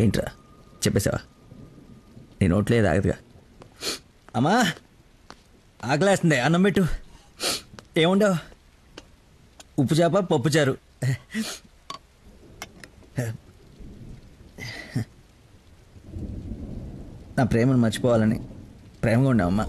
ఏంట్రా చెప్పేసావా? నీ నోట్లేదు ఆగదుగా. అమ్మా ఆకలేస్తుంది, అన్నం పెట్టు. ఏముండవు? ఉప్పు చేప పప్పుచారు. నా ప్రేమను మర్చిపోవాలని ప్రేమగా ఉండవమ్మా.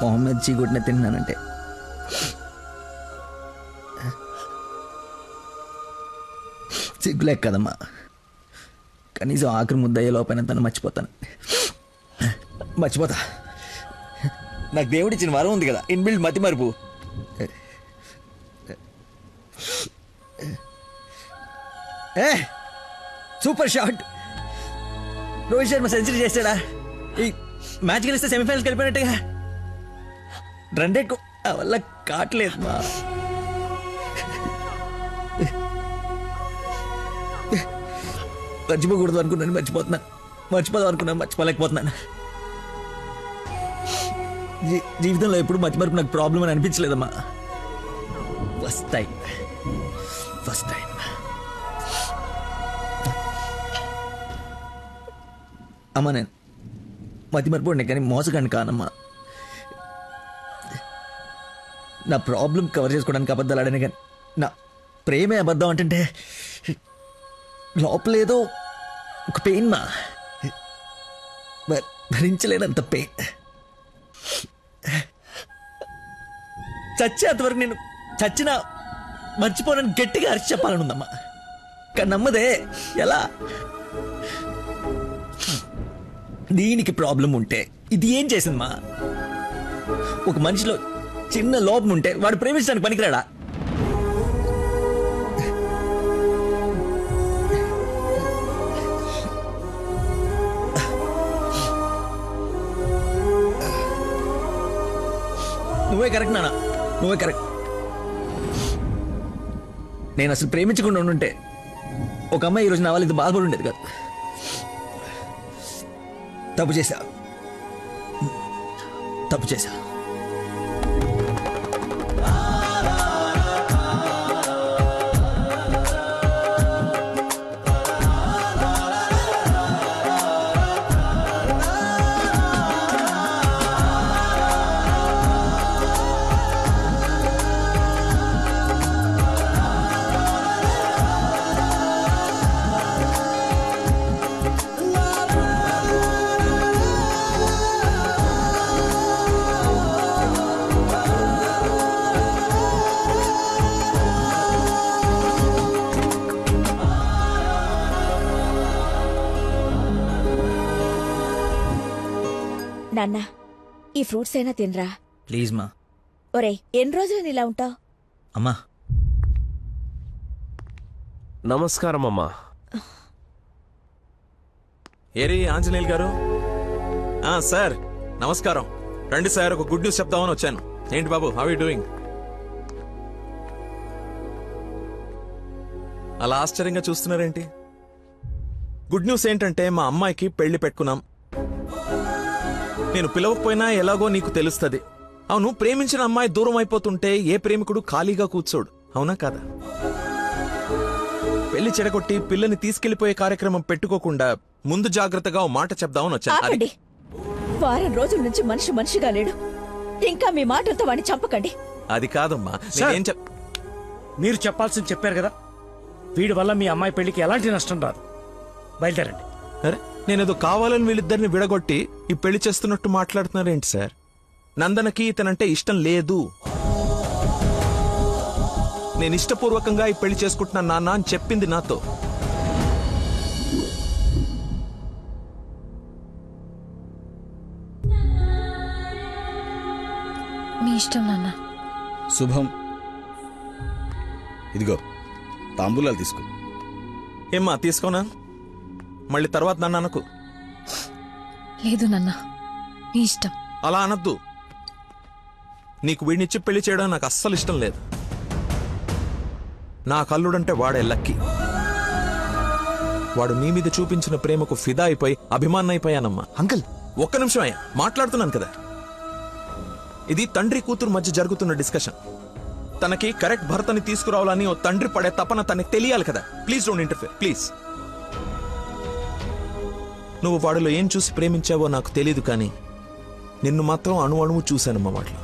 మొహమ్మద్ చీగుట్టిన తిన్నానంటే సిగ్గులేక కదమ్మా. కనీసం ఆఖరి ముద్దయ్యే లోపైన తను మర్చిపోతాను. మర్చిపోతా. నాకు దేవుడిచ్చిన వరం ఉంది కదా, ఇన్బిల్డ్ మతి మరుపు. Super shot. Rohit Sharma century చేశాడా? ఈ మ్యాచ్ గెలిస్తే సెమీఫైనల్కి వెళ్ళిపోయినట్టుగా. రన్ రేట్ వల్ల కావట్లేదు మా. మర్చిపోకూడదు అనుకున్నాను, మర్చిపోతున్నాను. మర్చిపోదాం అనుకున్నాను, మర్చిపోలేకపోతున్నాను. జీవితంలో ఎప్పుడు మర్చిమరుపు నాకు ప్రాబ్లం అని అనిపించలేదమ్మా. ఫస్ట్ టైం అమ్మా. నేను మతిమరుపు కానీ మోసగాన్ని కానమ్మా. నా ప్రాబ్లం కవర్ చేసుకోవడానికి అబద్ధాలు ఆడాను, కానీ నా ప్రేమే అబద్ధం అంటే లోపలేదో ఒక పెయిన్ మా. భరించలేనంత పెయిన్. చచ్చేంతవరకు నేను చచ్చినా మర్చిపోనని గట్టిగా అరిచి చెప్పాలని ఉందమ్మా. కానీ నమ్మదే. ఎలా? దీనికి ప్రాబ్లం ఉంటే ఇది ఏం చేసిందమ్మా? ఒక మనిషిలో చిన్న లోపం ఉంటే వాడు ప్రేమించడానికి పనికిరాడా? నువ్వే కరెక్ట్ నాన్న, నువ్వే కరెక్ట్. నేను అసలు ప్రేమించకుండా ఉండుంటే ఒక అమ్మాయి ఈరోజు నా వాళ్ళు ఇది బాధపడి ఉండేది కాదు. తప్పు చేశా. నాన్న, ఈ ఫ్రూట్స్ అయినా తినరా ప్లీజ్ మా. ఒరే, ఎన్ని రోజులు ఇలా ఉంటావు? అమ్మా నమస్కారం అమ్మా. ఏరి ఆంజనేయులు గారు. సార్ నమస్కారం. రండి సార్, ఒక గుడ్ న్యూస్ చెప్తామని వచ్చాను. ఏంటి బాబు, హౌ యూ డూయింగ్? అలా ఆశ్చర్యంగా చూస్తున్నారేంటి? గుడ్ న్యూస్ ఏంటంటే మా అమ్మాయికి పెళ్లి పెట్టుకున్నాం. నేను పిలవకపోయినా ఎలాగో నీకు తెలుస్తుంది. అవును, ప్రేమించిన అమ్మాయి దూరం అయిపోతుంటే ఏ ప్రేమికుడు ఖాళీగా కూర్చోడు, అవునా కాదా? పెళ్లి చెడగొట్టి పిల్లని తీసుకెళ్లిపోయే కార్యక్రమం పెట్టుకోకుండా ముందు జాగ్రత్తగా మాట చెప్దామని వచ్చాను. వారం రోజుల నుంచి మనిషిగా లేడు, ఇంకా మీ మాటలతో వాడిని చంపకండి. అది కాదమ్మా, మీరు చెప్పాల్సింది చెప్పారు కదా. వీడి వల్ల మీ అమ్మాయి పెళ్లికి ఎలాంటి నష్టం రాదు. బయలుదేరండి. అరే, నేనేదో కావాలని వీళ్ళిద్దరిని విడగొట్టి ఈ పెళ్లి చేస్తున్నట్టు మాట్లాడుతున్నారేంటి సార్? నందనకి ఇతనంటే ఇష్టం లేదు. నేను ఇష్టపూర్వకంగా ఈ పెళ్లి చేసుకుంటున్నా నాన్న అని చెప్పింది నాతో. మీ ఇష్టం నాన్న. శుభం. ఇదిగో తాంబూలాలు తీసుకో. ఏమ్మా తీసుకోనా? మళ్ళీ తర్వాత నన్ను అనకు. లేదు నాన్న, నీ ఇష్టం. అలా అనద్దు. నీకు వీడినిచ్చి పెళ్లి చేయడం నాకు అస్సలు ఇష్టం లేదు. నా కల్లుడంటే వాడే లక్కీ. వాడు నీ మీద చూపించిన ప్రేమకు ఫిదా అయిపోయి అభిమానం అయిపోయానమ్మా. అంకుల్ ఒక్క నిమిషం అయ్యా, మాట్లాడుతున్నాను కదా. ఇది తండ్రి కూతురు మధ్య జరుగుతున్న డిస్కషన్. తనకి కరెక్ట్ భర్తని తీసుకురావాలని ఓ తండ్రి పడే తపన తనకి తెలియాలి కదా. Please don't interfere please. నువ్వు వాడిలో ఏం చూసి ప్రేమించావో నాకు తెలీదు, కానీ నిన్ను మాత్రం అణువు చూశానమ్మా వాటిలో.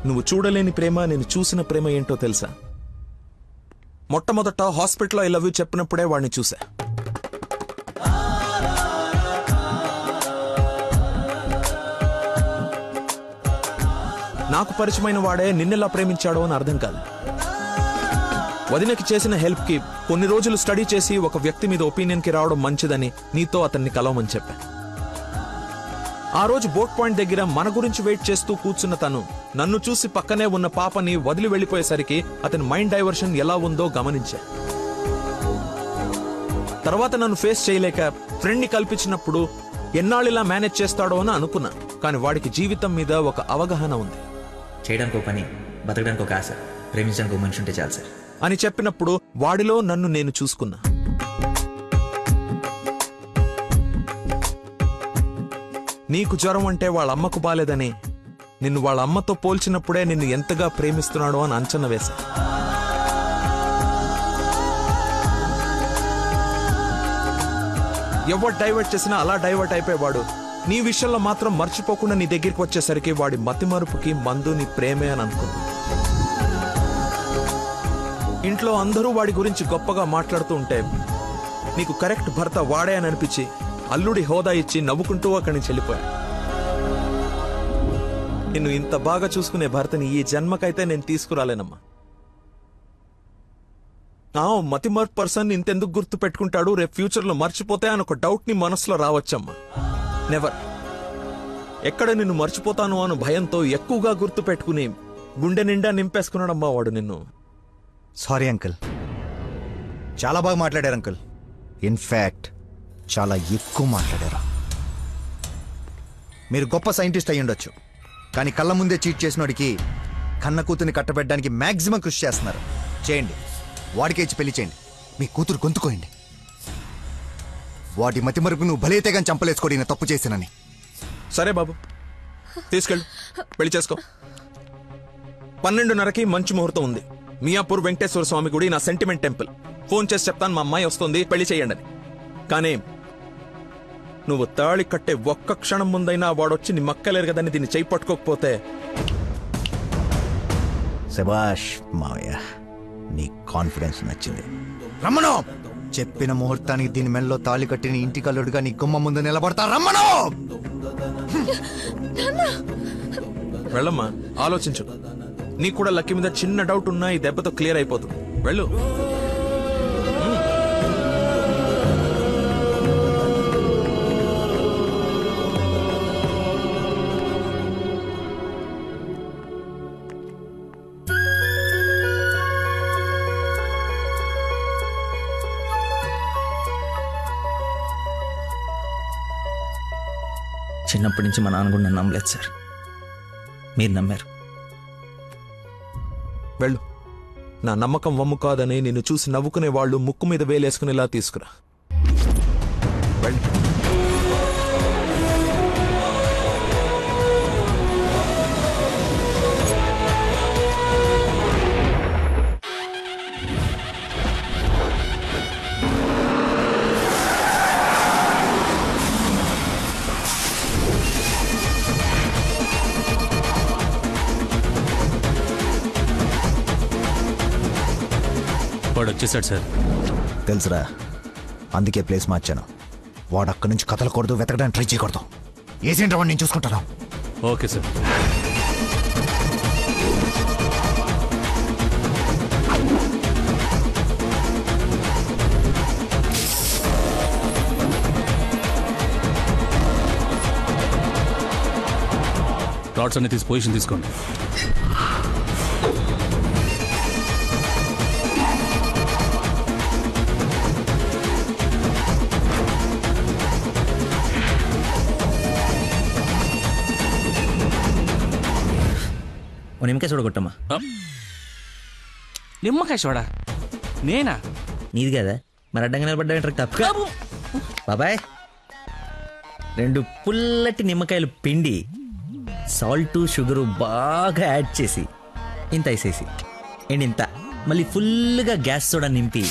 నువ్వు చూడలేని ప్రేమ, నేను చూసిన ప్రేమ ఏంటో తెలుసా? మొట్టమొదట హాస్పిటల్లో ఐ లవ్ యూ చెప్పినప్పుడే వాడిని చూసా. నాకు పరిచయమైన వాడే నిన్నెలా ప్రేమించాడో అని అర్థం కాదు. వదినకి చేసిన హెల్ప్ కి కొన్ని రోజులు స్టడీ చేసి ఒక వ్యక్తి మీద ఒపీనియన్ కి రావడం మంచిదని నీతో అతన్ని కలవమని చెప్పా. ఆ రోజు బోట్ పాయింట్ దగ్గర మన గురించి వెయిట్ చేస్తూ కూర్చున్న తను నన్ను చూసి పక్కనే ఉన్న పాపని వదిలి వెళ్లిపోయేసరికి అతని మైండ్ డైవర్షన్ ఎలా ఉందో గమనించా. తర్వాత నన్ను ఫేస్ చేయలేక ఫ్రెండ్ ని కల్పించినప్పుడు ఎన్నాళ్ళిలా మేనేజ్ చేస్తాడో అని అనుకున్నా. కానీ వాడికి జీవితం మీద ఒక అవగాహన ఉంది. చేయడానికి ఒక పని, బతకడానికి ఒక ఆశ, ప్రేమించడానికి ఒక మనిషి ఉంటే చాలు సార్ అని చెప్పినప్పుడు వాడిలో నన్ను నేను చూసుకున్నా. నీకు జ్వరం అంటే వాళ్ళ అమ్మకు బాలేదని నిన్ను వాళ్ళ అమ్మతో పోల్చినప్పుడే నిన్ను ఎంతగా ప్రేమిస్తున్నాడో అని అంచనా వేశా. ఎవరు డైవర్ట్ చేసినా అలా డైవర్ట్ అయిపోయేవాడు నీ విషయంలో మాత్రం మర్చిపోకుండా నీ దగ్గరికి వచ్చేసరికి వాడి మతిమరుపుకి మందు నీ ప్రేమే అని అనుకున్నా. ఇంట్లో అందరూ వాడి గురించి గొప్పగా మాట్లాడుతూ ఉంటే నీకు కరెక్ట్ భర్త వాడే అని అనిపించి అల్లుడి హోదా ఇచ్చి నవ్వుకుంటూ అక్కడి నుంచి వెళ్ళిపోయా. నిన్ను ఇంత బాగా చూసుకునే భర్తని ఈ జన్మకైతే నేను తీసుకురాలేనమ్మా. మతిమర్పు పర్సన్ ఇంతెందుకు గుర్తు పెట్టుకుంటాడు, రేపు ఫ్యూచర్ లో మర్చిపోతే అని ఒక డౌట్ ని మనసులో రావచ్చమ్మా. నెవర్. ఎక్కడ నిన్ను మర్చిపోతాను అను భయంతో ఎక్కువగా గుర్తు పెట్టుకుని గుండె నిండా నింపేసుకున్నాడమ్మా వాడు నిన్ను. సారీ అంకుల్, చాలా బాగా మాట్లాడారు అంకుల్. ఇన్ఫ్యాక్ట్ చాలా ఎక్కువ మాట్లాడారు. మీరు గొప్ప సైంటిస్ట్ అయి ఉండొచ్చు, కానీ కళ్ళ ముందే చీట్ చేసినోడికి కన్న కూతుర్ని కట్టబెట్టడానికి మ్యాక్సిమం కృషి చేస్తున్నారు. చేయండి, వాడికే ఇచ్చి పెళ్లి చేయండి, మీ కూతురు గొంతుకోయండి. వాటి మతి మరుపు నువ్వు భలేతే కానీ చంపలేసుకోడి నేను తప్పు చేశానని. సరే బాబు, తీసుకెళ్ళు, పెళ్లి చేసుకో. 12:30కి మంచి ముహూర్తం ఉంది. మియాపూర్ వెంకటేశ్వర స్వామి గుడి, నా సెంటిమెంట్ టెంపుల్. ఫోన్ చేసి చెప్తాను మా అమ్మాయి వస్తుంది, పెళ్లి చేయండి అని. కానీ నువ్వు తాళి కట్టే ఒక్క క్షణం ముందైనా వాడొచ్చి నీ మక్కలేరు కదని దీన్ని చేయి పట్టుకోకపోతే. శభాష్ మావయ్య, నీ కాన్ఫిడెన్స్ నచ్చింది. రమ్మను, చెప్పిన ముహూర్తానికి దీని మెల్లో తాళి కట్టిన ఇంటి కల్లుడుగా నీ గుమ్మ ముందు నిలబడతా. రమ్మను. వెళ్ళమ్మా, ఆలోచించు. నీకు కూడా లక్కీ మీద చిన్న డౌట్ ఉన్నా ఈ దెబ్బతో క్లియర్ అయిపోతుంది. వెళ్ళు. చిన్నప్పటి నుంచి మా నాన్న కూడా నన్ను నమ్మలేదు సార్, మీరు నమ్మారు. వెళ్ళు. నా నమ్మకం వమ్ము కాదని నిన్ను చూసి నవ్వుకునే వాళ్ళు ముక్కు మీద వేలేసుకునేలా తీసుకురా. వెళ్ళు. వాడు వచ్చేసాడు సార్. తెలుసురా, అందుకే ప్లేస్ మార్చాను. వాడు అక్కడి నుంచి కదలకూడదు, వెతకడానికి ట్రై చేయకూడదు. ఏజెంట్ వాడిని నేను చూసుకుంటాను. Okay sir. ప్లాట్స్ అన్ని తీసి పొజిషన్ తీసుకోండి. నిమ్మకాయ చూడగొట్టమ్మా. నిమ్మకాయ చూడా? నేనా? నీది కదా, మరి అడ్డంగా నిలబడ్డా తప్ప. బాబాయ్, 2 పుల్లటి నిమ్మకాయలు పిండి సాల్ట్ షుగరు బాగా యాడ్ చేసి ఇంత వేసేసి అండ్ ఇంత మళ్ళీ ఫుల్గా గ్యాస్ సోడా నింపి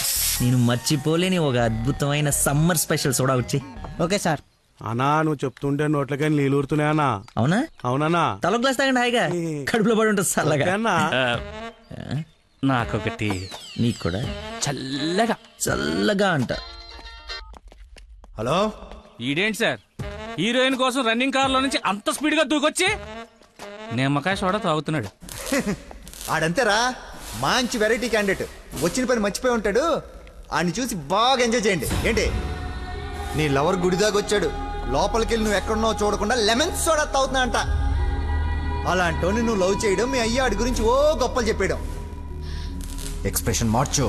నేను మర్చిపోలేని ఒక అద్భుతమైన సమ్మర్ స్పెషల్ సోడా వచ్చి. Okay sir. అన్నా నువ్వు చెప్తుంటే నోట్లకని నీళ్ళు ఊరుతున్నాయి అన్నా. అవునా? అవునన్నా. తల గ్లాస్ తాగండి హాయిగా, కడుపులో పడి ఉంటుంది చల్లగా. నాకొకటి. నీకు కూడా చల్లగా చల్లగా అంట. హలో, ఈడేంటి సార్ హీరోయిన్ కోసం రన్నింగ్ కార్ లో నుంచి అంత స్పీడ్ గా దూకొచ్చి నిమ్మకాయ సోడా తాగుతున్నాడు. ఆడంతేరా, మంచి వెరైటీ క్యాండిడేట్. వచ్చిన పని మర్చిపోయి ఉంటాడు. ఆడిని చూసి బాగా ఎంజాయ్ చేయండి. ఏంటి నీ లవర్ గుడిదాకా వచ్చాడు, లోపలికి వెళ్ళి నువ్వు ఎక్కడున్నావు చూడకుండా లెమన్ సోడా తాగుతున్నా అంట. అలాంటోని నువ్వు లవ్ చేయడం, మీ అయ్య ఆడి గురించి ఓ గొప్పలు చెప్పేయడం. ఎక్స్ప్రెషన్ మార్చు,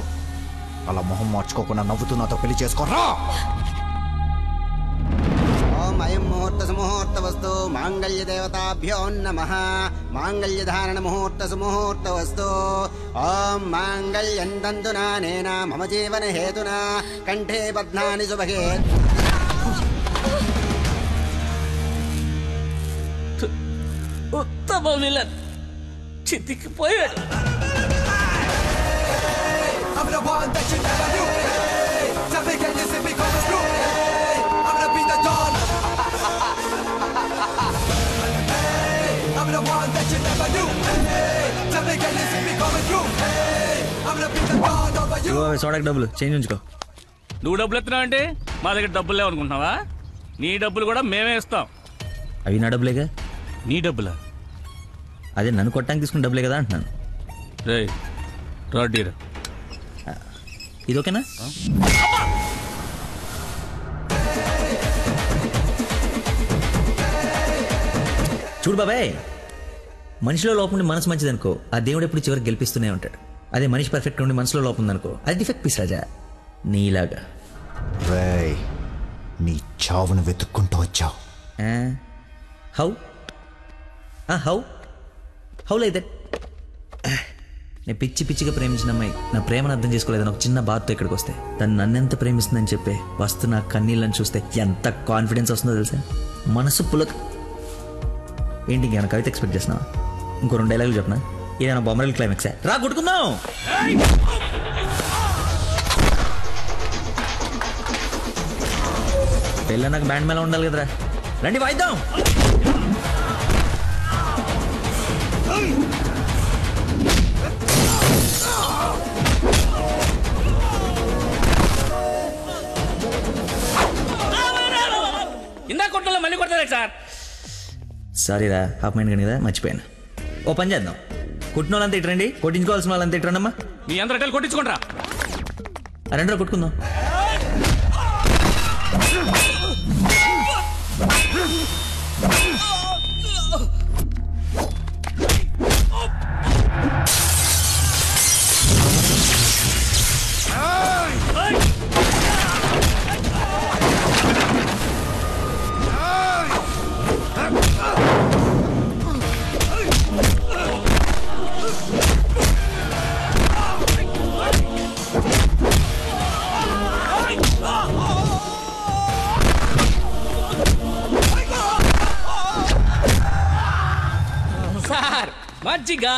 అలా మొహం మార్చుకోకుండా నవ్వుతూ నాతో పెళ్లి చేసుకోరా. అయం ముహూర్త సుముహూర్త వస్తు మాంగళ్య దేవతాభ్యో నమః. మాంగళ్య ధారణ ముహూర్త సుముహూర్త వస్తు. ఓం మాంగళ్యం తంతునా నేనా మమ జీవన హేతునా కంఠే బధ్నాని సుభగే. ఉత్తమ విలన్ చితికిపోయాడు. సోడాకి డబ్బులు చేంజ్ ఉంచుకో. నువ్వు డబ్బులు ఎత్తున్నావు అంటే మా దగ్గర డబ్బులు లేవనుకుంటున్నావా? నీ డబ్బులు కూడా మేమే ఇస్తాం. అవి నా డబ్బులేగా. నీ డబ్బులా? అదే నన్ను కొట్టడానికి తీసుకున్న డబ్బులే కదా అంటున్నాను. రే రాడ్డీరా, ఇది ఓకేనా? చూడు బాబాయ్, మనిషిలో లోపం ఉండి మనసు మంచిదనుకో, ఆ దేవుడు ఎప్పుడు చివరికి గెలిపిస్తూనే ఉంటాడు. అదే మనిషి పర్ఫెక్ట్ ఉండి మనసులో లోపం ఉందనుకో, అది డిఫెక్ట్ పీస్ రాజా, నీలాగా. రేయ్, నీ చావును వెతుక్కుంటూ వచ్చావు. How how how like that? నేను పిచ్చి పిచ్చిగా ప్రేమించిన అమ్మాయి నా ప్రేమను అర్థం చేసుకోలేదని ఒక చిన్న బాధతో ఇక్కడికి వస్తే, తను నన్నెంత ప్రేమిస్తుందని చెప్పే వస్తు నా కన్నీళ్ళని చూస్తే ఎంత కాన్ఫిడెన్స్ వస్తుందో తెలుసా? మనసు పులక. ఏంటి ఇంకేమైనా కవిత ఎక్స్పెక్ట్ చేస్తున్నావా? ఇంకో 2 డైలాగులు చెప్పనా? ఏదైనా బొమ్మరల్ క్లైమాక్సా? రా కొట్టుకుందాం. పెళ్ళ నాకు బ్యాండ్ మేళ ఉండాలి కదరా, రండి వాయిద్దాం. ఇందా కొట్టలో మళ్ళీ కొడతారా సార్? సారీరా, హాఫ్ మైండ్ కానీ కదా, మర్చిపోయాను. ఓ పని చేద్దాం, కుట్టిన వాళ్ళంతా ఇట్రండి, కొట్టించుకోవాల్సిన వాళ్ళంతా ఇట్రండమ్మా. మీ అందరూ అటెల్ కొట్టించుకుంటారా? 2 కొట్టుకుందాం. సార్ మజ్జిగా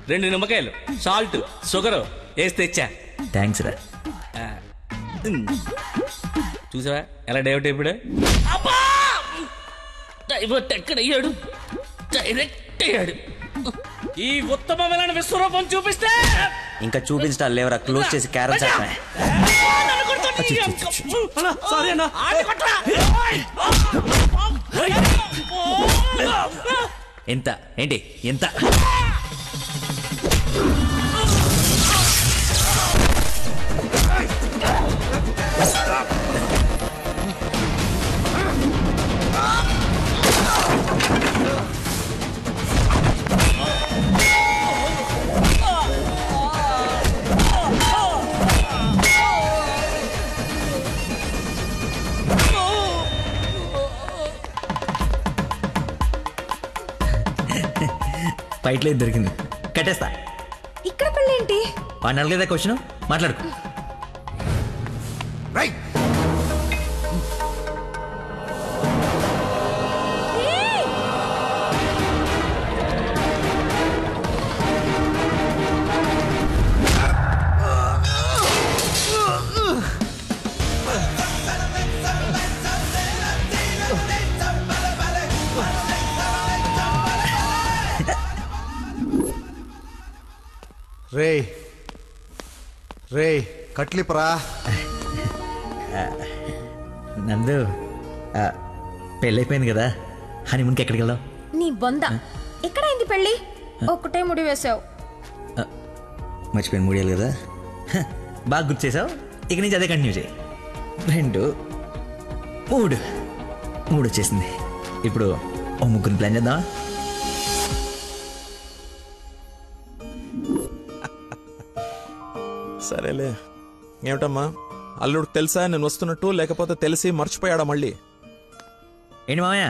2 నిమ్మకాయలు, సాల్ట్, షుగర్ వేసి తెచ్చా. థ్యాంక్స్ రా. చూసావా ఎలా డైవర్ట్ అయిపోయాడు? డైవర్ట్ ఎక్కడయ్యాడు? డైరెక్ట్ అయ్యాడు. ఈ ఉత్తమమైన విశ్వరూపం చూపిస్తే ఇంకా చూపించడాలు లేవరా, క్లోజ్ చేసి క్యారమ్ చేస్తాయి. ఎంత ఏంటి ఎంత? ఫైట్లో దొరికింది, కట్టేస్తా. ఇక్కడ పెళ్ళేంటి? 2 నెలల కదా క్వశ్చన్, మాట్లాడుకో. రే రే కట్లిపరా. నందు పెళ్ళైపోయింది కదా, హనీమూన్కి ఎక్కడికి వెళ్దాం? నీ బొంద ఎక్కడైంది పెళ్ళి? ఒక్కటే ముడి వేసావు. మర్చిపోయిన మూడేళ్ళు కదా, బాగా గుర్తు చేసావు. ఇక నుంచి అదే కంటిన్యూ చేయి. 2 3 3 వచ్చేసింది. ఇప్పుడు ఓ ముగ్గురిని ప్లాన్ చేద్దామా? సరేలే. ఏమిటమ్మా, అల్లుడు తెలుసా నేను వస్తున్నట్టు, లేకపోతే తెలిసి మర్చిపోయాడా మళ్ళీ? ఏంటి మామయ్య,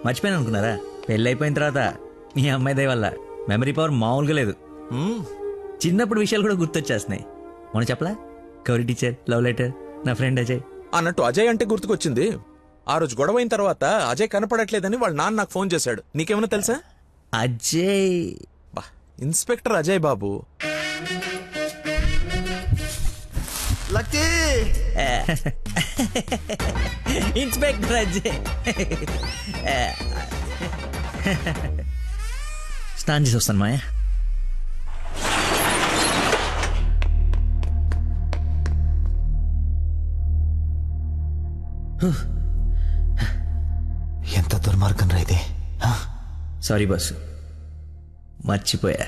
మర్చిపోయాను అనుకున్నారా? పెళ్ళి అయిపోయిన తర్వాత మీ అమ్మాయి దయ వల్ల మెమరీ పవర్ మామూలుగా లేదు. చిన్నప్పుడు విషయాలు కూడా గుర్తొచ్చేస్తున్నాయి. మనం చెప్పలా, గౌరీ టీచర్, లవ్ లెటర్, నా ఫ్రెండ్ అజయ్ అన్నట్టు అజయ్ అంటే గుర్తుకొచ్చింది. ఆ రోజు గొడవ అయిన తర్వాత అజయ్ కనపడట్లేదని వాళ్ళ నాన్న నాకు ఫోన్ చేశాడు. నీకేమైనా తెలుసా? అజయ్ బా, inspector Ajay Babu. Lucky inspector Ajay. స్నానం చేసి వస్తాను మాయా. ఎంత దుర్మార్గం రా ఇది. సారీ బాసు, మర్చిపోయా.